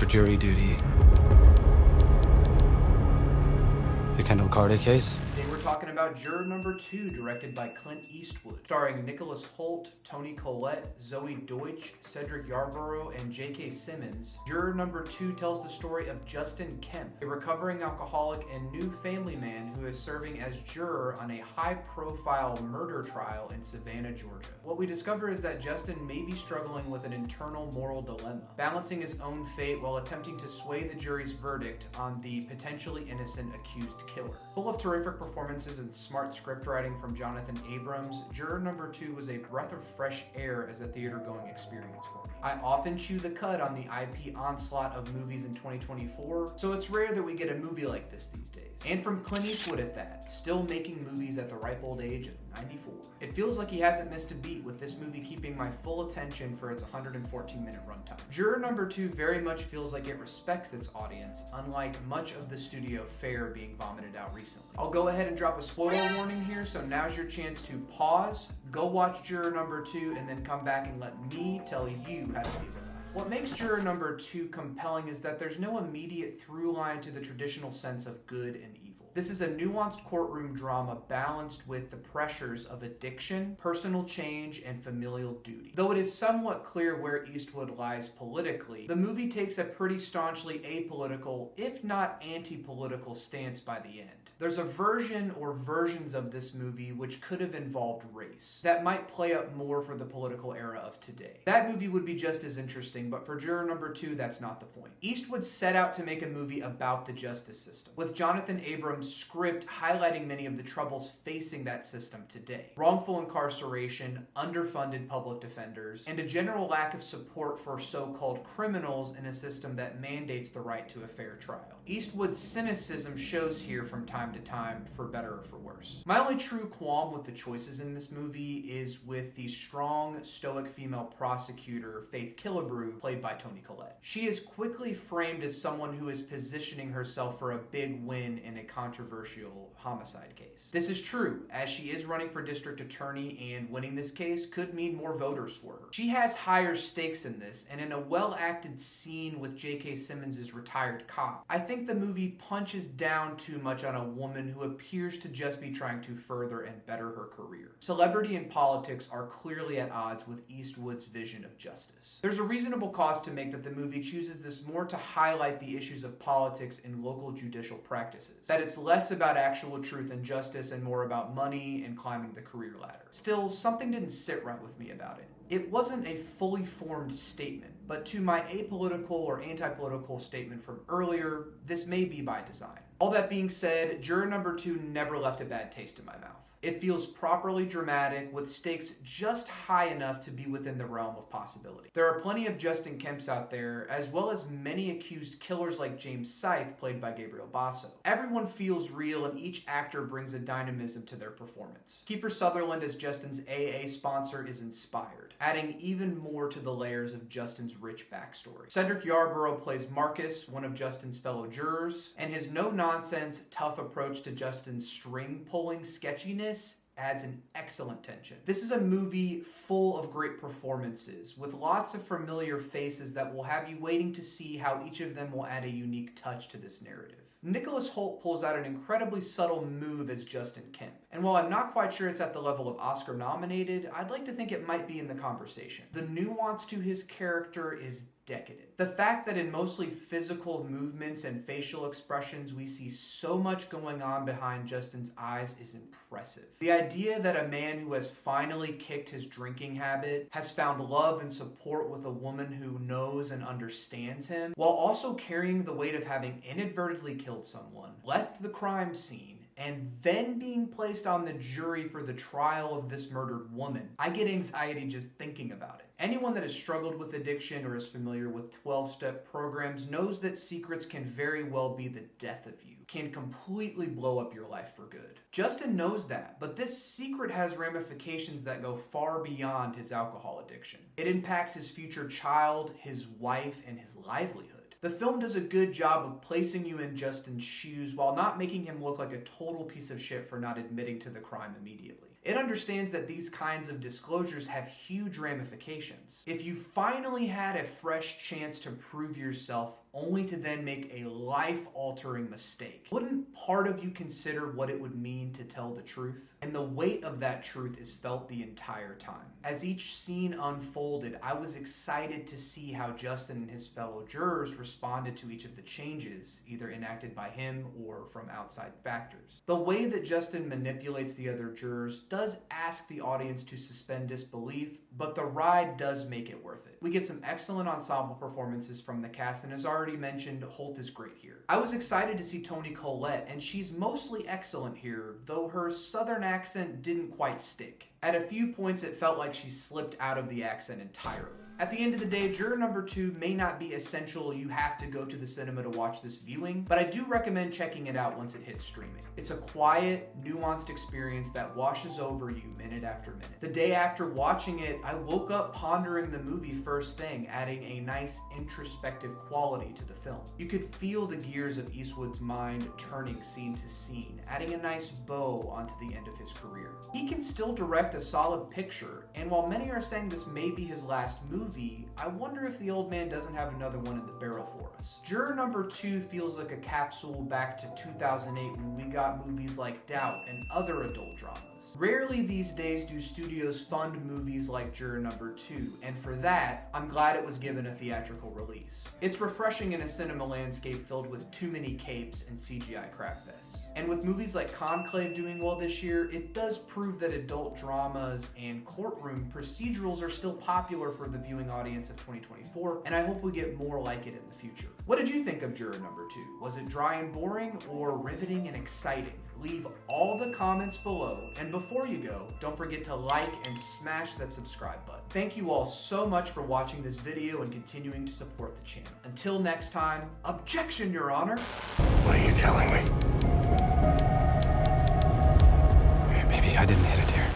for jury duty. The Kendall Carter case? Today we're talking about Juror number 2, directed by Clint Eastwood, starring Nicholas Hoult, Toni Collette, Zoey Deutch, Cedric Yarbrough, and J.K. Simmons. Juror number 2 tells the story of Justin Kemp, a recovering alcoholic and new family man who is serving as juror on a high-profile murder trial in Savannah, Georgia. What we discover is that Justin may be struggling with an internal moral dilemma, balancing his own fate while attempting to sway the jury's verdict on the potentially innocent accused killer. Full of terrific performances and smart script writing from Jonathan Abrams, Juror number 2 was a breath of fresh air as a theater-going experience for me. I often chew the cud on the IP onslaught of movies in 2024, so it's rare that we get a movie like this these days. And from Clint Eastwood at that, still making movies at the ripe old age of 94. It feels like he hasn't missed a beat, with this movie keeping my full attention for its 114-minute runtime. Juror number 2 very much feels like it respects its audience, unlike much of the studio fare being vomited out recently. I'll go ahead and drop a spoiler warning here, so now's your chance to pause, go watch Juror number 2, and then come back and let me tell you how to feel about it. What makes Juror number 2 compelling is that there's no immediate through line to the traditional sense of good and evil. This is a nuanced courtroom drama balanced with the pressures of addiction, personal change, and familial duty. Though it is somewhat clear where Eastwood lies politically, the movie takes a pretty staunchly apolitical, if not anti-political, stance by the end. There's a version or versions of this movie which could have involved race, that might play up more for the political era of today. That movie would be just as interesting, but for Juror number 2, that's not the point. Eastwood set out to make a movie about the justice system, with Jonathan Abrams' script highlighting many of the troubles facing that system today. Wrongful incarceration, underfunded public defenders, and a general lack of support for so-called criminals in a system that mandates the right to a fair trial. Eastwood's cynicism shows here from time to time, for better or for worse. My only true qualm with the choices in this movie is with the strong, stoic female prosecutor, Faith Killebrew, played by Toni Collette. She is quickly framed as someone who is positioning herself for a big win in a controversial homicide case. This is true, as she is running for district attorney, and winning this case could mean more voters for her. She has higher stakes in this, and in a well-acted scene with J.K. Simmons' retired cop, I think the movie punches down too much on a woman who appears to just be trying to further and better her career. Celebrity and politics are clearly at odds with Eastwood's vision of justice. There's a reasonable cause to make that the movie chooses this more to highlight the issues of politics in local judicial practices, that it's less about actual truth and justice and more about money and climbing the career ladder. Still, something didn't sit right with me about it. It wasn't a fully formed statement, but to my apolitical or anti-political statement from earlier, this may be by design. All that being said, Juror number 2 never left a bad taste in my mouth. It feels properly dramatic, with stakes just high enough to be within the realm of possibility. There are plenty of Justin Kemps out there, as well as many accused killers like James Scythe, played by Gabriel Basso. Everyone feels real, and each actor brings a dynamism to their performance. Kiefer Sutherland as Justin's AA sponsor is inspired, adding even more to the layers of Justin's rich backstory. Cedric Yarbrough plays Marcus, one of Justin's fellow jurors, and his no-nonsense, tough approach to Justin's string-pulling sketchiness adds an excellent tension. This is a movie full of great performances, with lots of familiar faces that will have you waiting to see how each of them will add a unique touch to this narrative. Nicholas Hoult pulls out an incredibly subtle move as Justin Kemp, and while I'm not quite sure it's at the level of Oscar nominated, I'd like to think it might be in the conversation. The nuance to his character is decadent. The fact that in mostly physical movements and facial expressions we see so much going on behind Justin's eyes is impressive. The idea that a man who has finally kicked his drinking habit has found love and support with a woman who knows and understands him, while also carrying the weight of having inadvertently killed someone, left the crime scene, and then being placed on the jury for the trial of this murdered woman, I get anxiety just thinking about it. Anyone that has struggled with addiction or is familiar with 12-step programs knows that secrets can very well be the death of you, can completely blow up your life for good. Justin knows that, but this secret has ramifications that go far beyond his alcohol addiction. It impacts his future child, his wife, and his livelihood. The film does a good job of placing you in Justin's shoes while not making him look like a total piece of shit for not admitting to the crime immediately. It understands that these kinds of disclosures have huge ramifications. If you finally had a fresh chance to prove yourself only to then make a life-altering mistake, wouldn't part of you consider what it would mean to tell the truth? And the weight of that truth is felt the entire time. As each scene unfolded, I was excited to see how Justin and his fellow jurors responded to each of the changes, either enacted by him or from outside factors. The way that Justin manipulates the other jurors does ask the audience to suspend disbelief, but the ride does make it worth it. We get some excellent ensemble performances from the cast, and as already mentioned, Hoult is great here. I was excited to see Toni Collette, and she's mostly excellent here, though her southern accent didn't quite stick. At a few points, it felt like she slipped out of the accent entirely. At the end of the day, juror number 2 may not be essential. You have to go to the cinema to watch this viewing, but I do recommend checking it out once it hits streaming. It's a quiet, nuanced experience that washes over you minute after minute. The day after watching it, I woke up pondering the movie first thing, adding a nice introspective quality to the film. You could feel the gears of Eastwood's mind turning scene to scene, adding a nice bow onto the end of his career. He can still direct a solid picture, and while many are saying this may be his last movie, I wonder if the old man doesn't have another one in the barrel for us. Juror number 2 feels like a capsule back to 2008 when we got movies like Doubt and other adult dramas. Rarely these days do studios fund movies like Juror number 2, and for that, I'm glad it was given a theatrical release. It's refreshing in a cinema landscape filled with too many capes and CGI crapfests. And with movies like Conclave doing well this year, it does prove that adult dramas and courtroom procedurals are still popular for the viewing audience of 2024, and I hope we get more like it in the future. What did you think of Juror number 2? Was it dry and boring, or riveting and exciting? Leave all the comments below, and before you go, don't forget to like and smash that subscribe button. Thank you all so much for watching this video and continuing to support the channel. Until next time, objection, Your Honor! What are you telling me? Maybe I didn't hit it here.